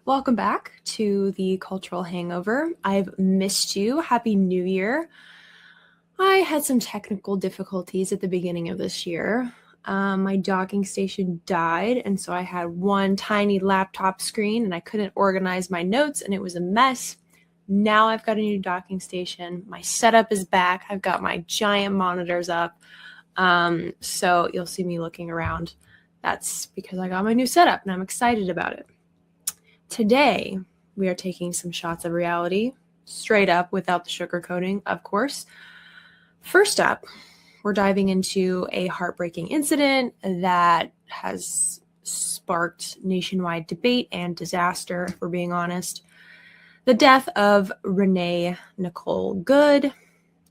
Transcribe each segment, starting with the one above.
Welcome back to the Cultural Hangover. I've missed you. Happy New Year. I had some technical difficulties at the beginning of this year. My docking station died, and so I had one tiny laptop screen, and I couldn't organize my notes, and it was a mess. Now I've got a new docking station. My setup is back. I've got my giant monitors up. So you'll see me looking around. That's because I got my new setup, and I'm excited about it. Today, we are taking some shots of reality, straight up without the sugarcoating, of course. First up, we're diving into a heartbreaking incident that has sparked nationwide debate and disaster, if we're being honest. The death of Renee Good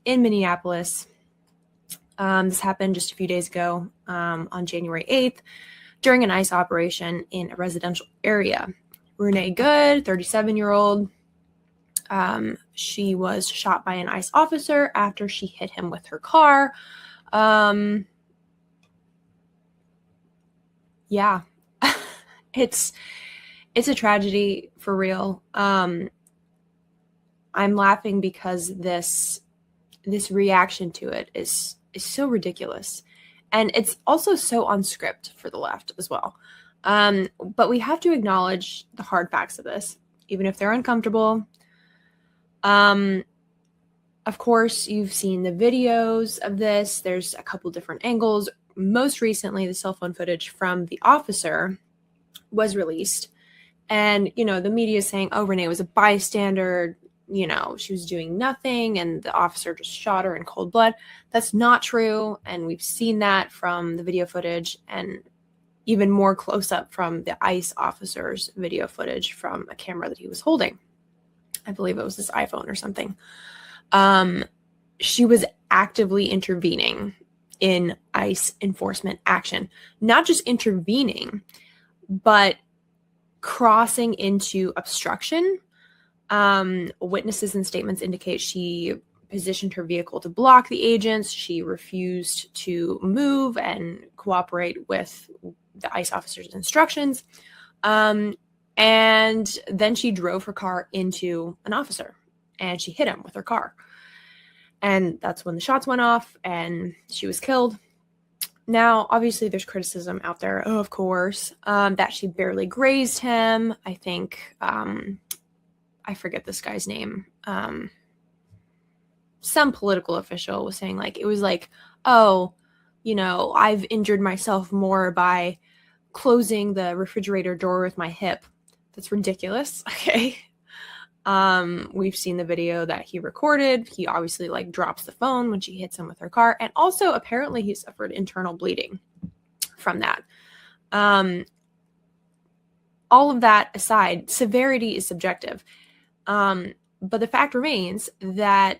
in Minneapolis. This happened just a few days ago on January 8th during an ICE operation in a residential area. Renee Good, 37-year-old, she was shot by an ICE officer after she hit him with her car. Yeah, it's a tragedy for real. I'm laughing because this reaction to it is so ridiculous, and it's also so on script for the left as well. But we have to acknowledge the hard facts of this, even if they're uncomfortable. Of course, you've seen the videos of this. There's a couple different angles. Most recently, the cell phone footage from the officer was released. And, the media is saying, oh, Renee was a bystander. She was doing nothing and the officer just shot her in cold blood. That's not true. And we've seen that from the video footage and even more close up from the ICE officer's video footage from a camera that he was holding. I believe it was his iPhone or something. She was actively intervening in ICE enforcement action, not just intervening, but crossing into obstruction. Witnesses and statements indicate she positioned her vehicle to block the agents. She refused to move and cooperate with the ICE officer's instructions. And then she drove her car into an officer and she hit him with her car. And that's when the shots went off and she was killed. Now, obviously, there's criticism out there, of course, that she barely grazed him. I think, I forget this guy's name. Some political official was saying it was I've injured myself more by closing the refrigerator door with my hip. That's ridiculous. Okay. We've seen the video that he recorded. He obviously drops the phone when she hits him with her car. And also apparently he suffered internal bleeding from that. All of that aside, severity is subjective. But the fact remains that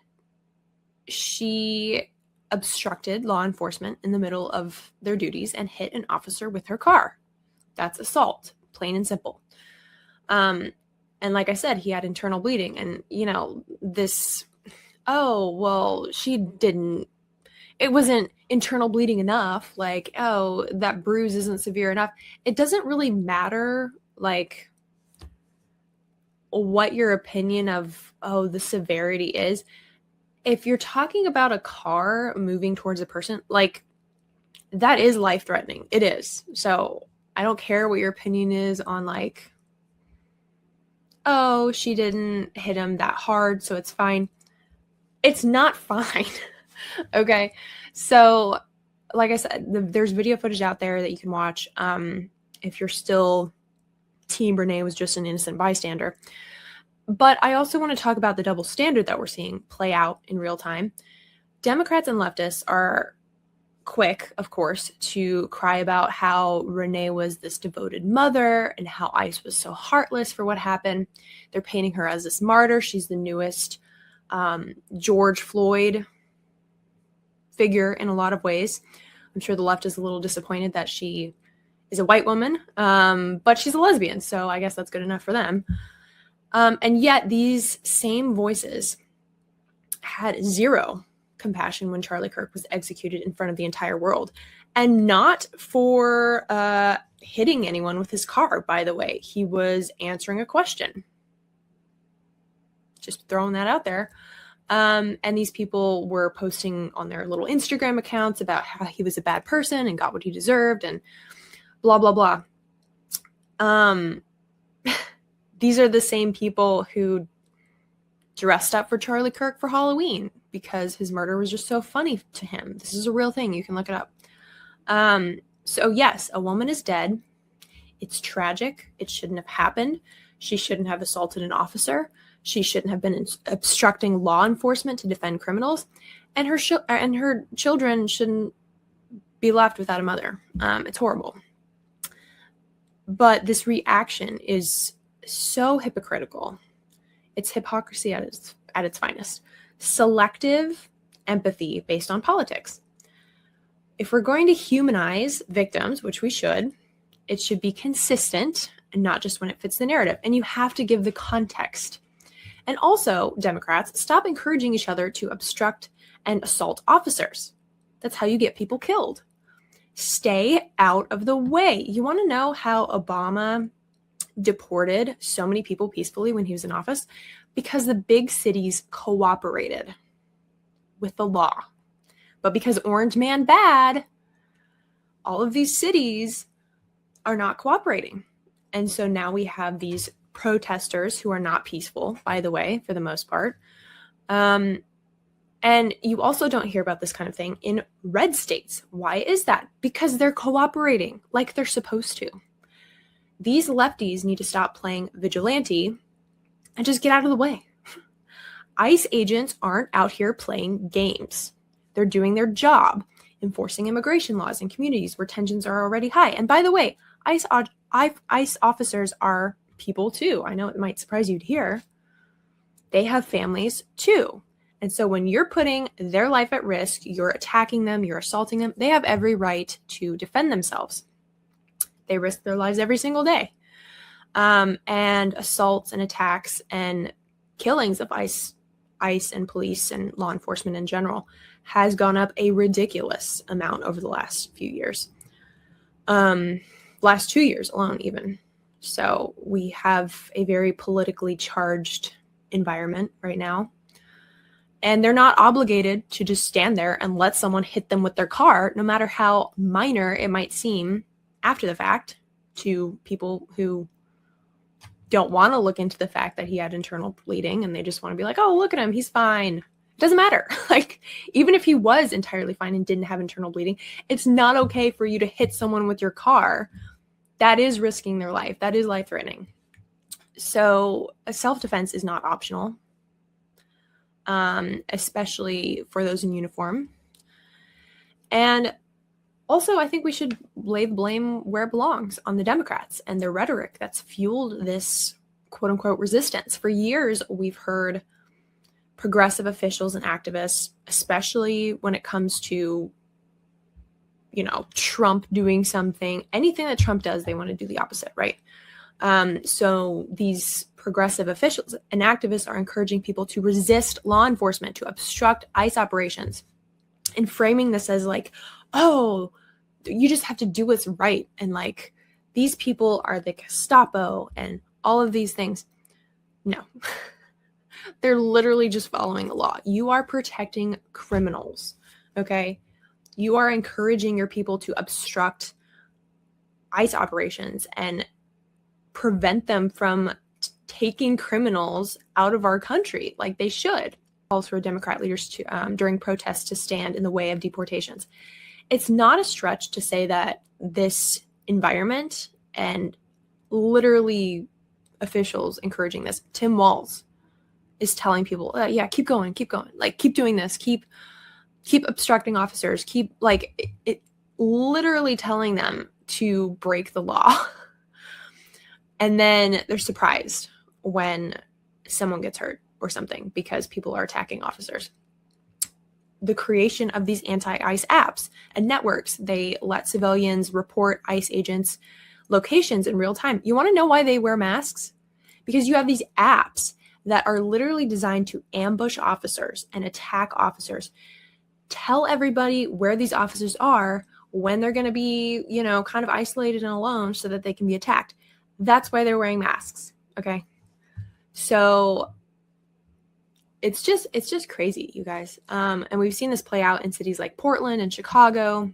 she obstructed law enforcement in the middle of their duties and hit an officer with her car. That's assault, plain and simple. And like I said, he had internal bleeding and, she didn't, it wasn't internal bleeding enough. That bruise isn't severe enough. It doesn't really matter, what your opinion of, the severity is. If you're talking about a car moving towards a person, that is life-threatening. It is. So I don't care what your opinion is on she didn't hit him that hard, so it's fine. It's not fine. Okay. So like I said, there's video footage out there that you can watch. If you're still Team Renee was just an innocent bystander. But I also want to talk about the double standard that we're seeing play out in real time. Democrats and leftists are quick, of course, to cry about how Renee was this devoted mother and how ICE was so heartless for what happened. They're painting her as this martyr. She's the newest George Floyd figure in a lot of ways. I'm sure the left is a little disappointed that she is a white woman, but she's a lesbian, so I guess that's good enough for them. And yet these same voices had zero compassion when Charlie Kirk was executed in front of the entire world, and not for hitting anyone with his car, by the way. He was answering a question. Just throwing that out there. And these people were posting on their little Instagram accounts about how he was a bad person and got what he deserved and blah, blah, blah. These are the same people who dressed up for Charlie Kirk for Halloween because his murder was just so funny to him. This is a real thing. You can look it up. So yes, a woman is dead. It's tragic. It shouldn't have happened. She shouldn't have assaulted an officer. She shouldn't have been obstructing law enforcement to defend criminals. And her children shouldn't be left without a mother. It's horrible. But this reaction is so hypocritical. It's hypocrisy at its finest. Selective empathy based on politics. If we're going to humanize victims, which we should, it should be consistent and not just when it fits the narrative. And you have to give the context. And also, Democrats, stop encouraging each other to obstruct and assault officers. That's how you get people killed. Stay out of the way. You want to know how Obama deported so many people peacefully when he was in office? Because the big cities cooperated with the law. But because Orange Man bad, all of these cities are not cooperating. And so now we have these protesters who are not peaceful, by the way, for the most part. And you also don't hear about this kind of thing in red states. Why is that? Because they're cooperating like they're supposed to. These lefties need to stop playing vigilante and just get out of the way. ICE agents aren't out here playing games. They're doing their job, enforcing immigration laws in communities where tensions are already high. And by the way, ICE officers are people too. I know it might surprise you to hear. They have families too. And so when you're putting their life at risk, you're attacking them, you're assaulting them, they have every right to defend themselves. They risk their lives every single day. And assaults and attacks and killings of ICE and police and law enforcement in general has gone up a ridiculous amount over the last few years. Last 2 years alone, even. So we have a very politically charged environment right now. And they're not obligated to just stand there and let someone hit them with their car, no matter how minor it might seem after the fact to people who don't want to look into the fact that he had internal bleeding and they just want to be like, oh, look at him, he's fine. It doesn't matter. Like, even if he was entirely fine and didn't have internal bleeding, it's not okay for you to hit someone with your car. That is risking their life. That is life-threatening. So a self-defense is not optional, especially for those in uniform. And also, I think we should lay the blame where it belongs on the Democrats and their rhetoric that's fueled this quote-unquote resistance. For years, we've heard progressive officials and activists, especially when it comes to, Trump doing something, anything that Trump does, they want to do the opposite, right? So these progressive officials and activists are encouraging people to resist law enforcement, to obstruct ICE operations, and framing this as like, oh, you just have to do what's right. And like, these people are the Gestapo and all of these things. No, they're literally just following the law. You are protecting criminals. Okay. You are encouraging your people to obstruct ICE operations and prevent them from taking criminals out of our country like they should. Calls for Democrat leaders to, during protests, to stand in the way of deportations. It's not a stretch to say that this environment and literally officials encouraging this, Tim Walz is telling people, yeah, keep going, like keep doing this, keep obstructing officers, keep like it literally telling them to break the law. And then they're surprised when someone gets hurt or something because people are attacking officers. The creation of these anti-ICE apps and networks, they let civilians report ICE agents' locations in real time. You want to know why they wear masks? Because you have these apps that are literally designed to ambush officers and attack officers. Tell everybody where these officers are when they're going to be, kind of isolated and alone so that they can be attacked. That's why they're wearing masks. Okay. So it's just crazy, you guys. And we've seen this play out in cities like Portland and Chicago.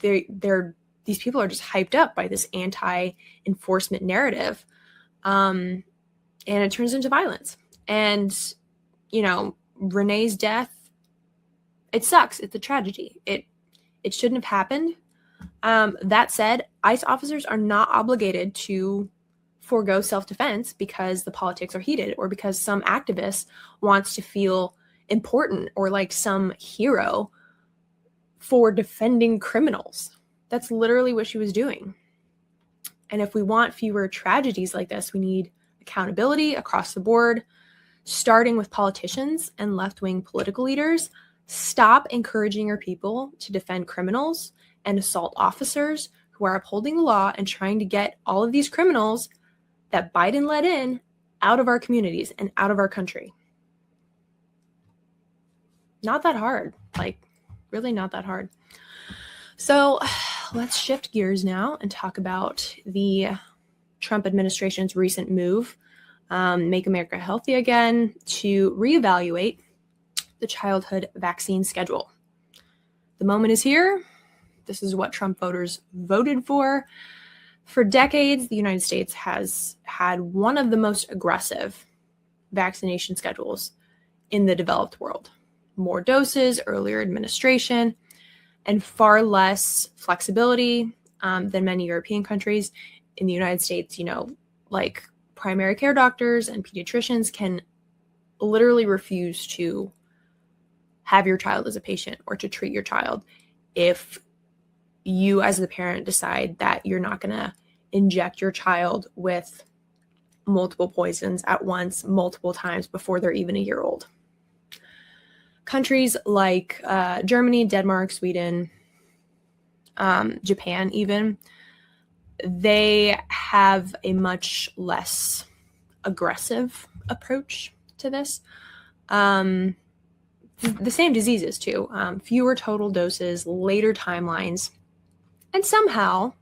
These people are just hyped up by this anti-enforcement narrative. And it turns into violence. And, Renee's death, it sucks. It's a tragedy. It shouldn't have happened. That said, ICE officers are not obligated to forego self-defense because the politics are heated or because some activist wants to feel important or like some hero for defending criminals. That's literally what she was doing. And if we want fewer tragedies like this, we need accountability across the board, starting with politicians and left-wing political leaders. Stop encouraging our people to defend criminals and assault officers who are upholding the law and trying to get all of these criminals that Biden let in out of our communities and out of our country. Not that hard. Like, really not that hard. So let's shift gears now and talk about the Trump administration's recent move, Make America Healthy Again, to reevaluate the childhood vaccine schedule. The moment is here. This is what Trump voters voted for. For decades, the United States has had one of the most aggressive vaccination schedules in the developed world. More doses, earlier administration, and far less flexibility than many European countries. In the United States, like primary care doctors and pediatricians can literally refuse to have your child as a patient or to treat your child if you as the parent decide that you're not going to inject your child with multiple poisons at once, multiple times before they're even a year old. Countries like Germany, Denmark, Sweden, Japan even, they have a much less aggressive approach to this. The same diseases too, fewer total doses, later timelines, and somehow,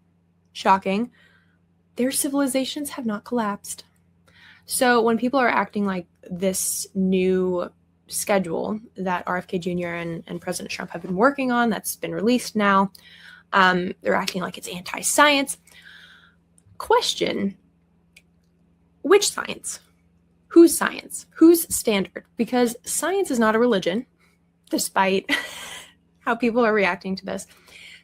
shocking, their civilizations have not collapsed. So when people are acting like this new schedule that RFK Jr. and President Trump have been working on, that's been released now, they're acting like it's anti-science. Question, which science? Whose science? Whose standard? Because science is not a religion, despite how people are reacting to this.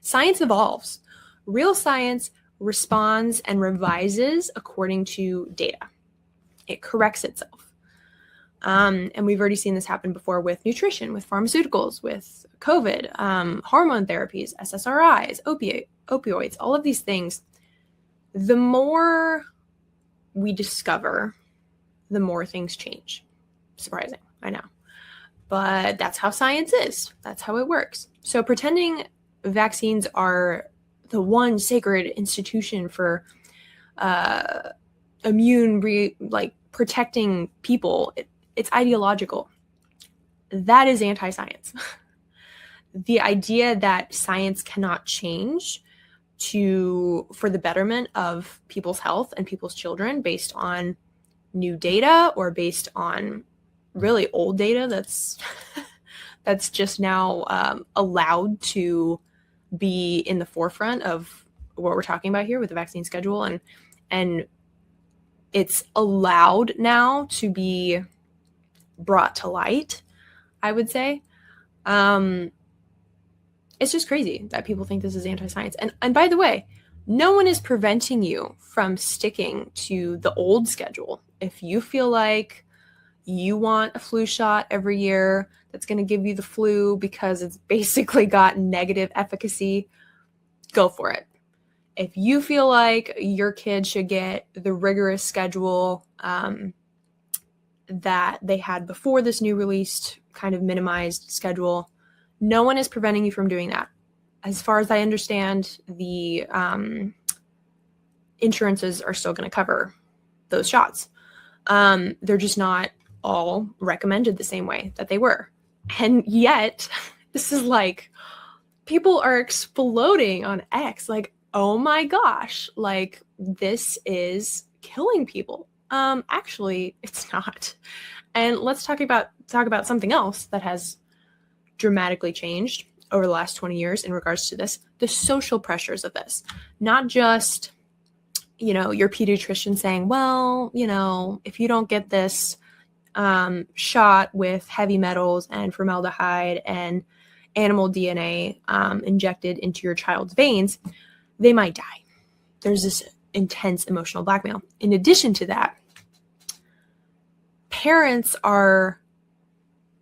Science evolves. Real science responds and revises according to data. It corrects itself. And we've already seen this happen before with nutrition, with pharmaceuticals, with COVID, hormone therapies, SSRIs, opioids, all of these things. The more we discover, the more things change. Surprising, I know. But that's how science is. That's how it works. So pretending vaccines are the one sacred institution for protecting people, it's ideological. That is anti-science. The idea that science cannot change for the betterment of people's health and people's children based on new data or based on really old data that's just now allowed to be in the forefront of what we're talking about here with the vaccine schedule, and it's allowed now to be brought to light, I would say. It's just crazy that people think this is anti-science. And by the way, no one is preventing you from sticking to the old schedule. If you feel like you want a flu shot every year that's going to give you the flu because it's basically got negative efficacy, go for it. If you feel like your kid should get the rigorous schedule that they had before this new released kind of minimized schedule, no one is preventing you from doing that. As far as I understand, the insurances are still going to cover those shots. They're just not all recommended the same way that they were. And yet, this is like people are exploding on X, like, oh my gosh, like, this is killing people. Actually, it's not. And let's talk about something else that has dramatically changed over the last 20 years in regards to this, the social pressures of this. Not just, your pediatrician saying, well, if you don't get this shot with heavy metals and formaldehyde and animal DNA injected into your child's veins, they might die. There's this intense emotional blackmail. In addition to that, parents are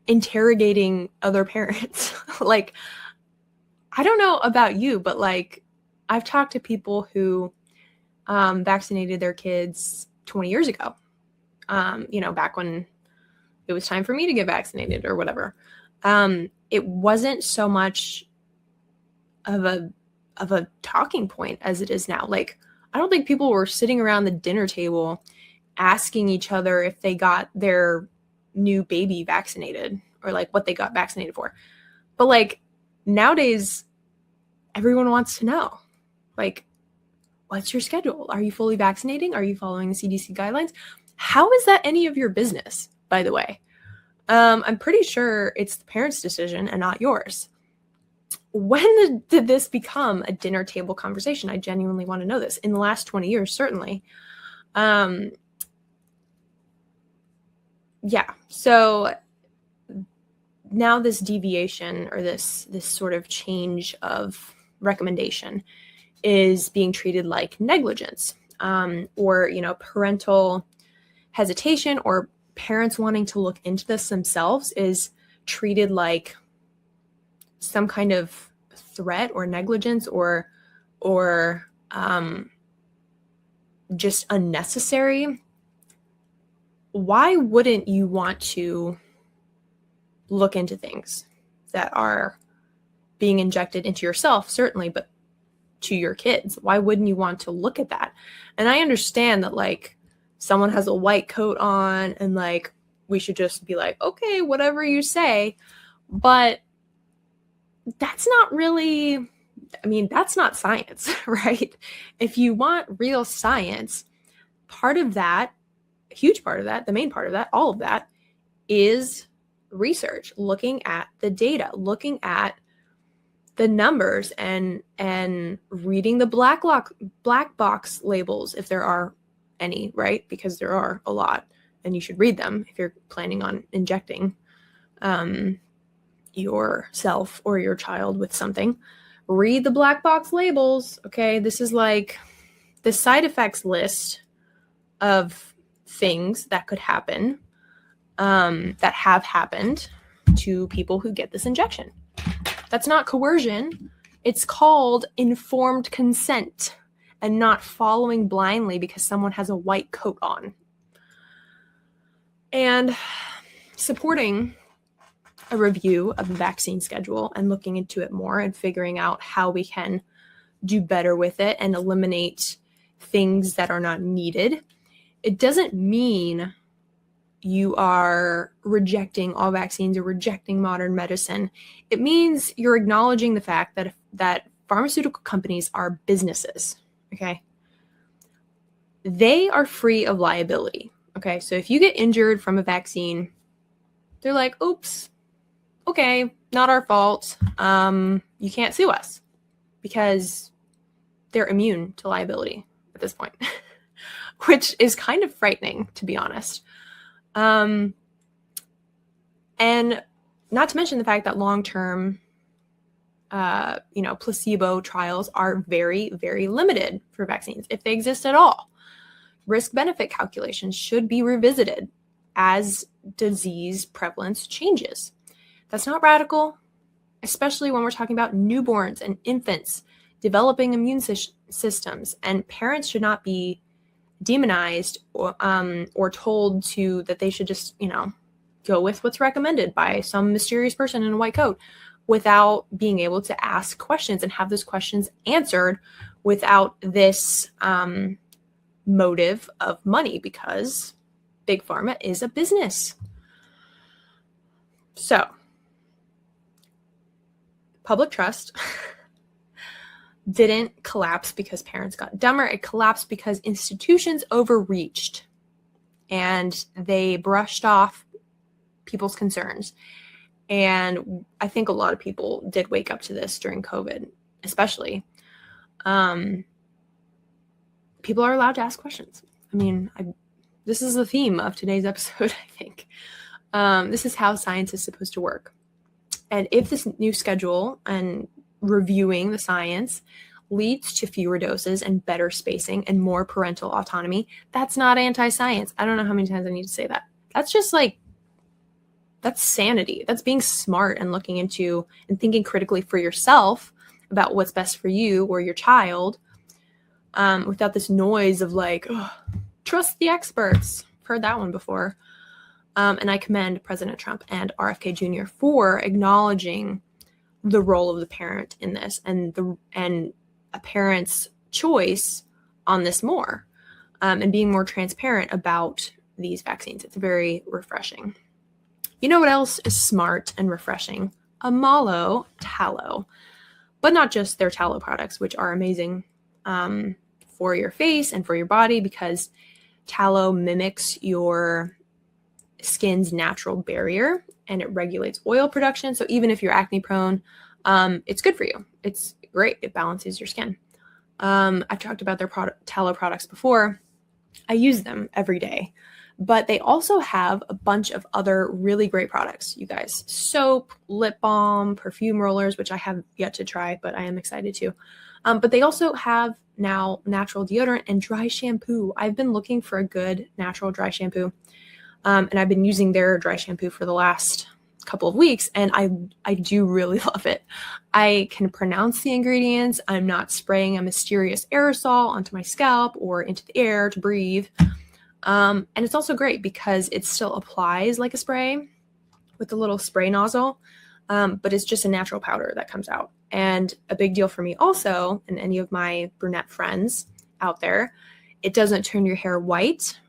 interrogating other parents. Like, I don't know about you, but like, I've talked to people who vaccinated their kids 20 years ago, back when it was time for me to get vaccinated or whatever. It wasn't so much of a talking point as it is now. Like, I don't think people were sitting around the dinner table asking each other if they got their new baby vaccinated or like what they got vaccinated for. But like, nowadays, everyone wants to know, like, what's your schedule? Are you fully vaccinating? Are you following the CDC guidelines? How is that any of your business, by the way? I'm pretty sure it's the parents' decision and not yours. When did this become a dinner table conversation? I genuinely want to know this. In the last 20 years, certainly. Yeah. So now this deviation or this sort of change of recommendation is being treated like negligence, or, parental hesitation or parents wanting to look into this themselves is treated like some kind of threat or negligence or just unnecessary. Why wouldn't you want to look into things that are being injected into yourself, certainly, but to your kids? Why wouldn't you want to look at that? And I understand that, like, someone has a white coat on and like, we should just be like, okay, whatever you say. But that's not really, that's not science, right? If you want real science, part of that, a huge part of that, the main part of that, all of that is research, looking at the data, looking at the numbers and reading the black box labels, if there are any, right? Because there are a lot, and you should read them if you're planning on injecting yourself or your child with something. Read the black box labels. Okay, this is like the side effects list of things that could happen, that have happened to people who get this injection. That's not coercion. It's called informed consent and not following blindly because someone has a white coat on. And supporting a review of the vaccine schedule and looking into it more and figuring out how we can do better with it and eliminate things that are not needed. It doesn't mean you are rejecting all vaccines or rejecting modern medicine. It means you're acknowledging the fact that pharmaceutical companies are businesses, okay? They are free of liability, okay? So if you get injured from a vaccine, they're like, oops, okay, not our fault. You can't sue us because they're immune to liability at this point, which is kind of frightening, to be honest. And not to mention the fact that long-term, placebo trials are very, very limited for vaccines, if they exist at all. Risk-benefit calculations should be revisited as disease prevalence changes. That's not radical, especially when we're talking about newborns and infants developing immune systems, and parents should not be demonized or told that they should just, go with what's recommended by some mysterious person in a white coat without being able to ask questions and have those questions answered without this motive of money, because Big Pharma is a business. So, public trust didn't collapse because parents got dumber. It collapsed because institutions overreached and they brushed off people's concerns. And I think a lot of people did wake up to this during COVID, especially. People are allowed to ask questions. I mean, this is the theme of today's episode, I think. This is how science is supposed to work. And if this new schedule and reviewing the science leads to fewer doses and better spacing and more parental autonomy, that's not anti-science. I don't know how many times I need to say that. That's just that's sanity. That's being smart and looking into and thinking critically for yourself about what's best for you or your child, without this noise of trust the experts. I've heard that one before. And I commend President Trump and RFK Jr. for acknowledging the role of the parent in this and a parent's choice on this more, and being more transparent about these vaccines. It's very refreshing. You know what else is smart and refreshing? Amalo tallow, but not just their tallow products, which are amazing for your face and for your body, because tallow mimics your skin's natural barrier and it regulates oil production. So even if you're acne prone, it's good for you. It's great. It balances your skin. I've talked about their tallow products before. I use them every day, but they also have a bunch of other really great products, you guys. Soap, lip balm, perfume rollers, which I have yet to try, but I am excited to. But they also have now natural deodorant and dry shampoo. I've been looking for a good natural dry shampoo. And I've been using their dry shampoo for the last couple of weeks, and I do really love it. I can pronounce the ingredients. I'm not spraying a mysterious aerosol onto my scalp or into the air to breathe. And it's also great because it still applies like a spray with a little spray nozzle, but it's just a natural powder that comes out. And a big deal for me also, and any of my brunette friends out there, it doesn't turn your hair white.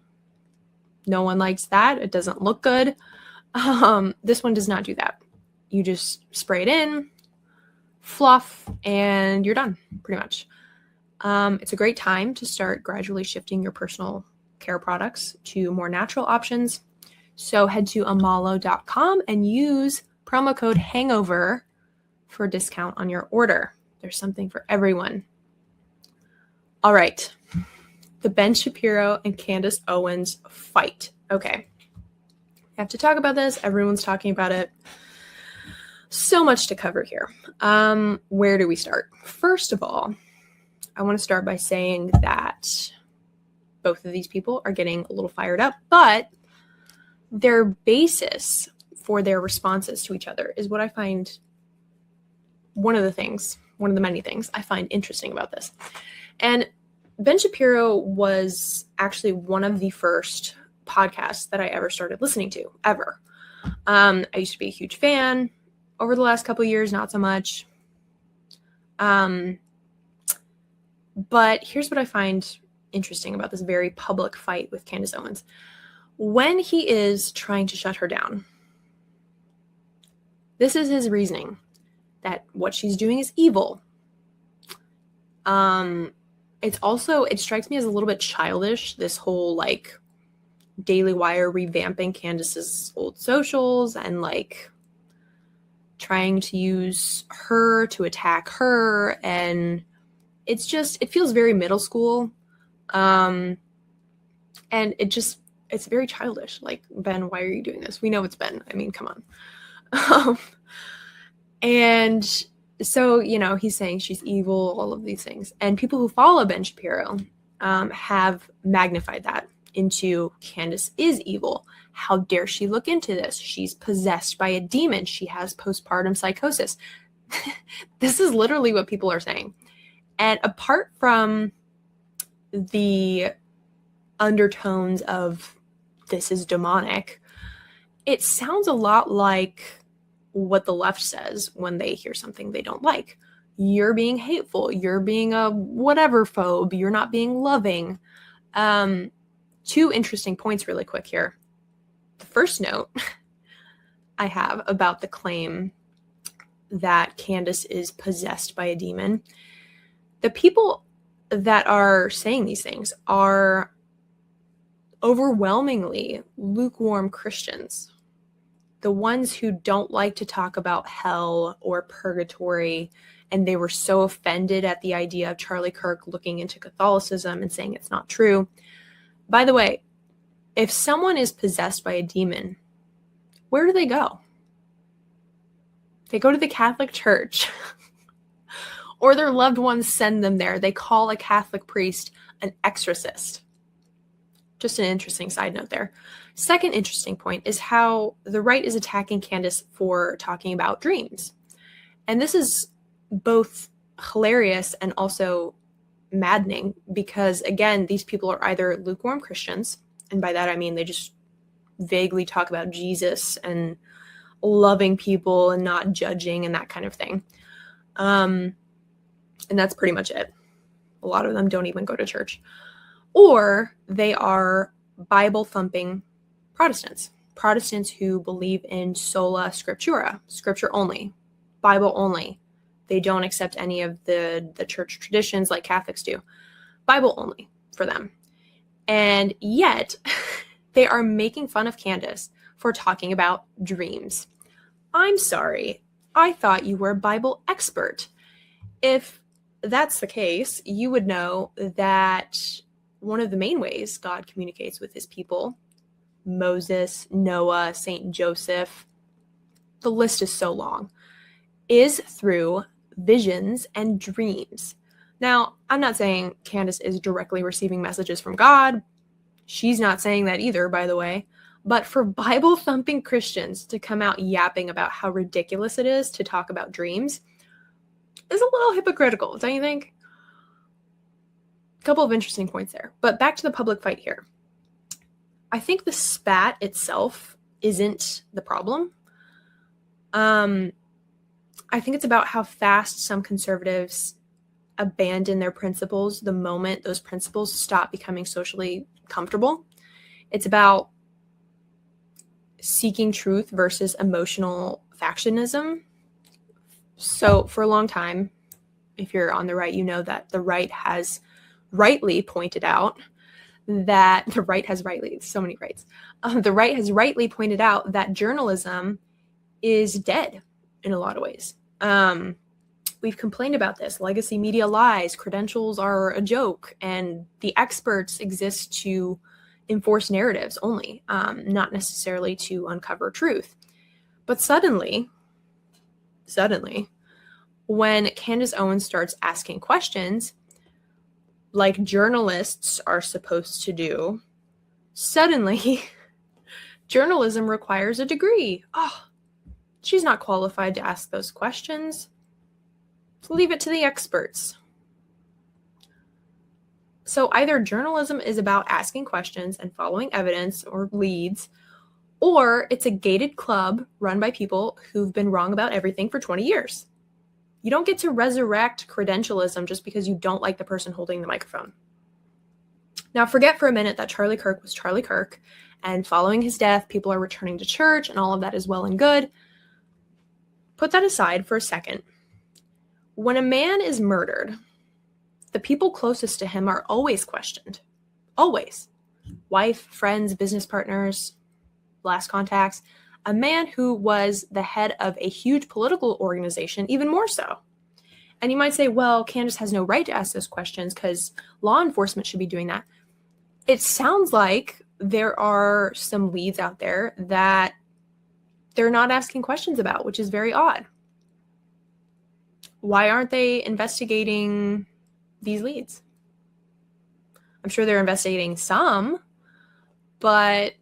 No one likes that. It doesn't look good. This one does not do that. You just spray it in, fluff, and you're done, pretty much. It's a great time to start gradually shifting your personal care products to more natural options. So head to amalo.com and use promo code HANGOVER for a discount on your order. There's something for everyone. All right. The Ben Shapiro and Candace Owens fight. Okay. I have to talk about this. Everyone's talking about it. So much to cover here. Where do we start? First of all, I want to start by saying that both of these people are getting a little fired up, but their basis for their responses to each other is what I find one of the many things I find interesting about this. And Ben Shapiro was actually one of the first podcasts that I ever started listening to, ever. I used to be a huge fan. Over the last couple of years, not so much. But here's what I find interesting about this very public fight with Candace Owens. When he is trying to shut her down, this is his reasoning, that what she's doing is evil. It strikes me as a little bit childish, this whole Daily Wire revamping Candace's old socials and trying to use her to attack her. And it feels very middle school. And it's very childish. Ben, why are you doing this? We know it's Ben. I mean, come on. And so, he's saying she's evil, all of these things. And people who follow Ben Shapiro have magnified that into Candace is evil. How dare she look into this? She's possessed by a demon. She has postpartum psychosis. This is literally what people are saying. And apart from the undertones of this is demonic, it sounds a lot like what the left says when they hear something they don't like. You're being hateful. You're being a whatever phobe. You're not being loving. Two interesting points really quick here. The first note I have about the claim that Candace is possessed by a demon. The people that are saying these things are overwhelmingly lukewarm Christians. The ones who don't like to talk about hell or purgatory, and they were so offended at the idea of Charlie Kirk looking into Catholicism and saying it's not true. By the way, if someone is possessed by a demon, where do they go? They go to the Catholic Church or their loved ones send them there. They call a Catholic priest an exorcist. Just an interesting side note there. Second interesting point is how the right is attacking Candace for talking about dreams. And this is both hilarious and also maddening because, again, these people are either lukewarm Christians, and by that I mean they just vaguely talk about Jesus and loving people and not judging and that kind of thing. And that's pretty much it. A lot of them don't even go to church. Or they are Bible-thumping Protestants who believe in sola scriptura, scripture only, Bible only. They don't accept any of the church traditions like Catholics do. Bible only for them. And yet, they are making fun of Candace for talking about dreams. I'm sorry. I thought you were a Bible expert. If that's the case, you would know that one of the main ways God communicates with his people, Moses, Noah, Saint Joseph, the list is so long, is through visions and dreams. Now, I'm not saying Candace is directly receiving messages from God. She's not saying that either, by the way. But for Bible-thumping Christians to come out yapping about how ridiculous it is to talk about dreams is a little hypocritical, don't you think? A couple of interesting points there. But back to the public fight here. I think the spat itself isn't the problem. I think it's about how fast some conservatives abandon their principles the moment those principles stop becoming socially comfortable. It's about seeking truth versus emotional factionism. So for a long time, if you're on the right, you know that the right has rightly pointed out that the right has rightly pointed out that journalism is dead in a lot of ways. We've complained about this. Legacy media lies, credentials are a joke, and the experts exist to enforce narratives only, not necessarily to uncover truth. But suddenly, when Candace Owens starts asking questions, like journalists are supposed to do, suddenly journalism requires a degree. Oh, she's not qualified to ask those questions. Leave it to the experts. So either journalism is about asking questions and following evidence or leads, or it's a gated club run by people who've been wrong about everything for 20 years. You don't get to resurrect credentialism just because you don't like the person holding the microphone. Now, forget for a minute that Charlie Kirk was Charlie Kirk, and following his death, people are returning to church, and all of that is well and good. Put that aside for a second. When a man is murdered, the people closest to him are always questioned. Always. Wife, friends, business partners, last contacts. A man who was the head of a huge political organization, even more so. And you might say, well, Candace has no right to ask those questions because law enforcement should be doing that. It sounds like there are some leads out there that they're not asking questions about, which is very odd. Why aren't they investigating these leads? I'm sure they're investigating some, but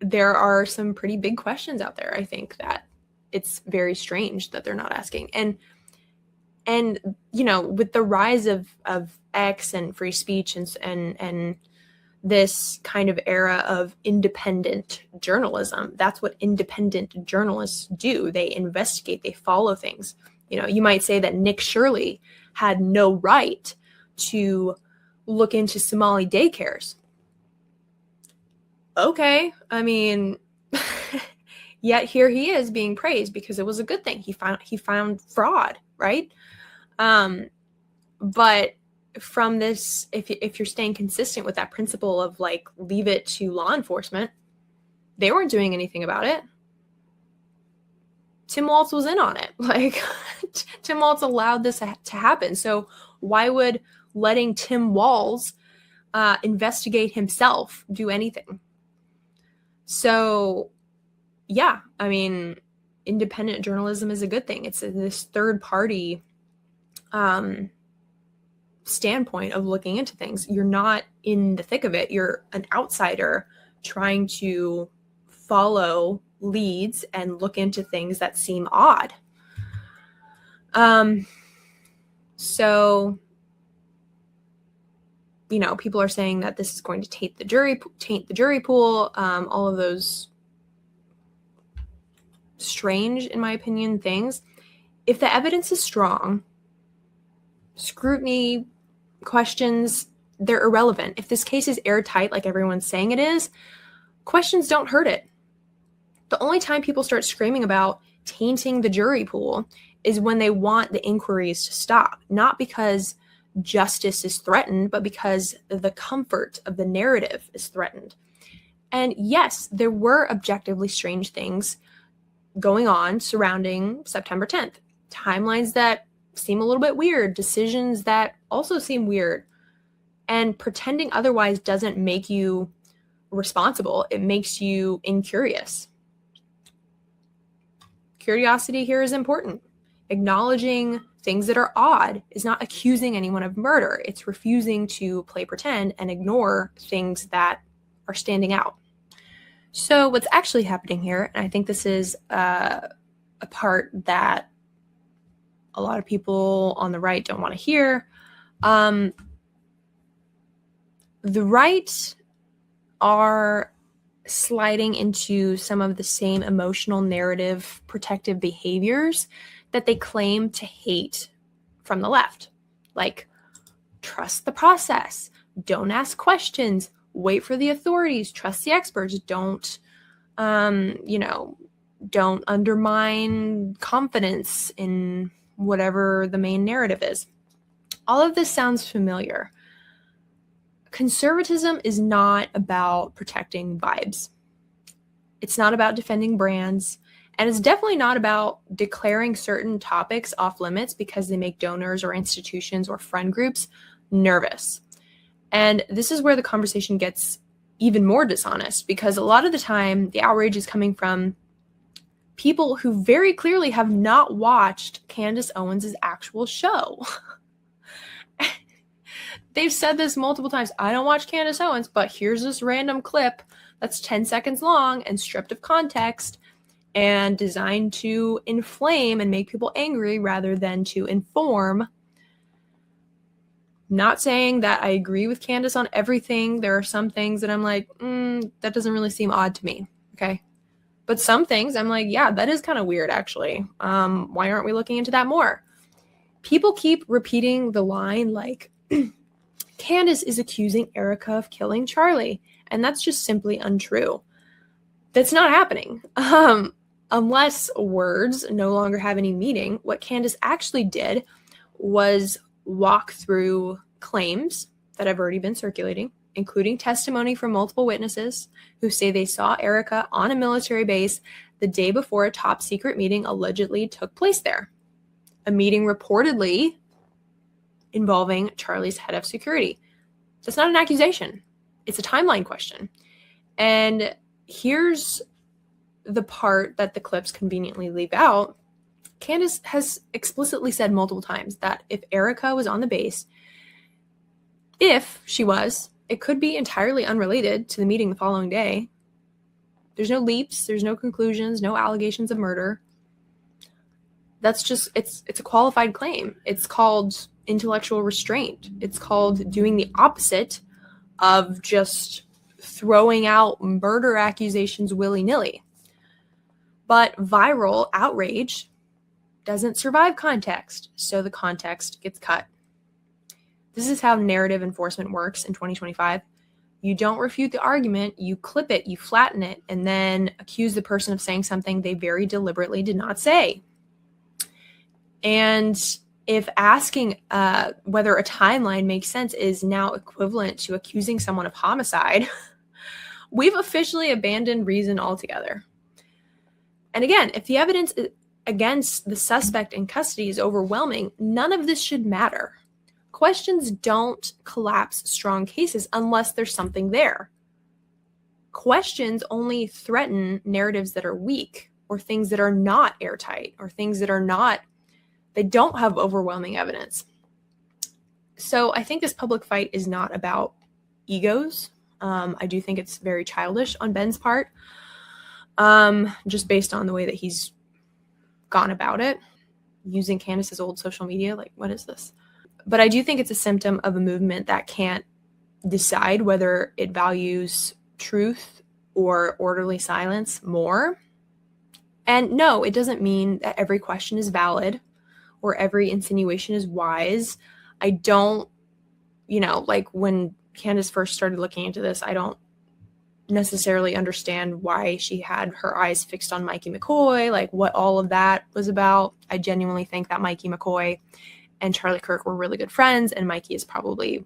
there are some pretty big questions out there. I think that it's very strange that they're not asking. And you know, with the rise of X and free speech and this kind of era of independent journalism, that's what independent journalists do. They investigate, they follow things. You know, you might say that Nick Shirley had no right to look into Somali daycares. Okay, I mean, Yet here he is being praised because it was a good thing. He found fraud, right? But from this, if you're staying consistent with that principle of like, leave it to law enforcement, they weren't doing anything about it. Tim Walz was in on it. Like, Tim Walz allowed this to happen. So why would letting Tim Walz investigate himself do anything? So, yeah, I mean, independent journalism is a good thing. It's this third party standpoint of looking into things. You're not in the thick of it. You're an outsider trying to follow leads and look into things that seem odd. So, you know, people are saying that this is going to taint the jury pool, all of those strange, in my opinion, things. If the evidence is strong, scrutiny, questions, they're irrelevant. If this case is airtight, like everyone's saying it is, questions don't hurt it. The only time people start screaming about tainting the jury pool is when they want the inquiries to stop, not because justice is threatened, but because the comfort of the narrative is threatened. And yes, there were objectively strange things going on surrounding September 10th. Timelines that seem a little bit weird, decisions that also seem weird. And pretending otherwise doesn't make you responsible. It makes you incurious. Curiosity here is important. Acknowledging things that are odd is not accusing anyone of murder. It's refusing to play pretend and ignore things that are standing out. So what's actually happening here, and I think this is a part that a lot of people on the right don't want to hear, the right are sliding into some of the same emotional narrative protective behaviors that they claim to hate from the left. Like, trust the process, don't ask questions, wait for the authorities, trust the experts, don't undermine confidence in whatever the main narrative is. All of this sounds familiar. Conservatism is not about protecting vibes. It's not about defending brands. And it's definitely not about declaring certain topics off limits because they make donors or institutions or friend groups nervous. And this is where the conversation gets even more dishonest, because a lot of the time the outrage is coming from people who very clearly have not watched Candace Owens' actual show. They've said this multiple times. I don't watch Candace Owens, but here's this random clip that's 10 seconds long and stripped of context and designed to inflame and make people angry rather than to inform. Not saying that I agree with Candace on everything. There are some things that I'm like, that doesn't really seem odd to me. Okay. But some things I'm like, yeah, that is kind of weird, actually. Why aren't we looking into that more? People keep repeating the line like, Candace is accusing Erica of killing Charlie. And that's just simply untrue. That's not happening. Unless words no longer have any meaning, what Candace actually did was walk through claims that have already been circulating, including testimony from multiple witnesses who say they saw Erica on a military base the day before a top secret meeting allegedly took place there. A meeting reportedly involving Charlie's head of security. That's not an accusation. It's a timeline question. And here's the part that the clips conveniently leave out. Candace has explicitly said multiple times that if Erica was on the base, if she was, it could be entirely unrelated to the meeting the following day. There's no leaps, there's no conclusions, no allegations of murder. That's just, it's a qualified claim. It's called intellectual restraint. It's called doing the opposite of just throwing out murder accusations willy-nilly. But viral outrage doesn't survive context, so the context gets cut. This is how narrative enforcement works in 2025. You don't refute the argument, you clip it, you flatten it, and then accuse the person of saying something they very deliberately did not say. And if asking whether a timeline makes sense is now equivalent to accusing someone of homicide, we've officially abandoned reason altogether. And again, if the evidence against the suspect in custody is overwhelming, none of this should matter. Questions don't collapse strong cases unless there's something there. Questions only threaten narratives that are weak, or things that are not airtight, or things that they don't have overwhelming evidence. So I think this public fight is not about egos. I do think it's very childish on Ben's part, just based on the way that he's gone about it, using Candace's old social media. Like, what is this? But I do think it's a symptom of a movement that can't decide whether it values truth or orderly silence more. And no, it doesn't mean that every question is valid or every insinuation is wise. I don't, like when Candace first started looking into this, I don't necessarily understand why she had her eyes fixed on Mikey McCoy, like what all of that was about. I genuinely think that Mikey McCoy and Charlie Kirk were really good friends, and Mikey is probably,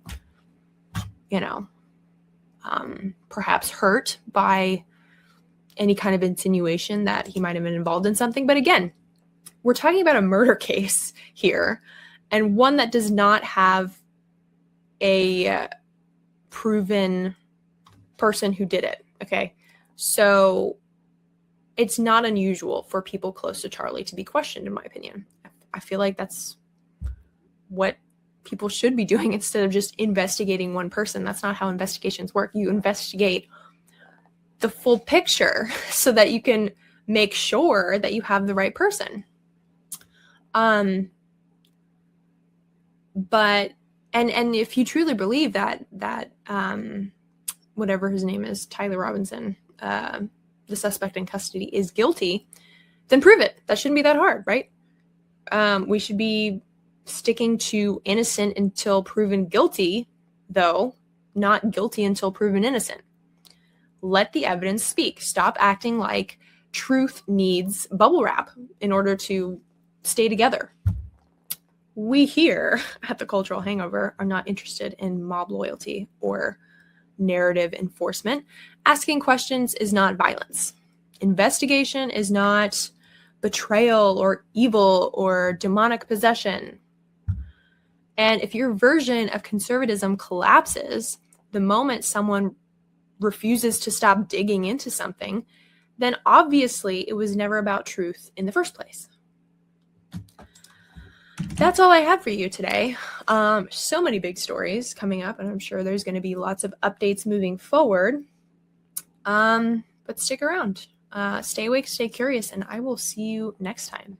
perhaps hurt by any kind of insinuation that he might have been involved in something. But again, we're talking about a murder case here, and one that does not have a proven person who did it. Okay. So it's not unusual for people close to Charlie to be questioned, in my opinion. I feel like that's what people should be doing instead of just investigating one person. That's not how investigations work. You investigate the full picture so that you can make sure that you have the right person. But if you truly believe that whatever his name is, Tyler Robinson, the suspect in custody, is guilty, then prove it. That shouldn't be that hard, right? We should be sticking to innocent until proven guilty, though, not guilty until proven innocent. Let the evidence speak. Stop acting like truth needs bubble wrap in order to stay together. We here at the Cultural Hangover are not interested in mob loyalty or narrative enforcement. Asking questions is not violence. Investigation is not betrayal or evil or demonic possession. And if your version of conservatism collapses the moment someone refuses to stop digging into something, then obviously it was never about truth in the first place. That's all I have for you today. So many big stories coming up, and I'm sure there's going to be lots of updates moving forward. But stick around. Stay awake, stay curious, and I will see you next time.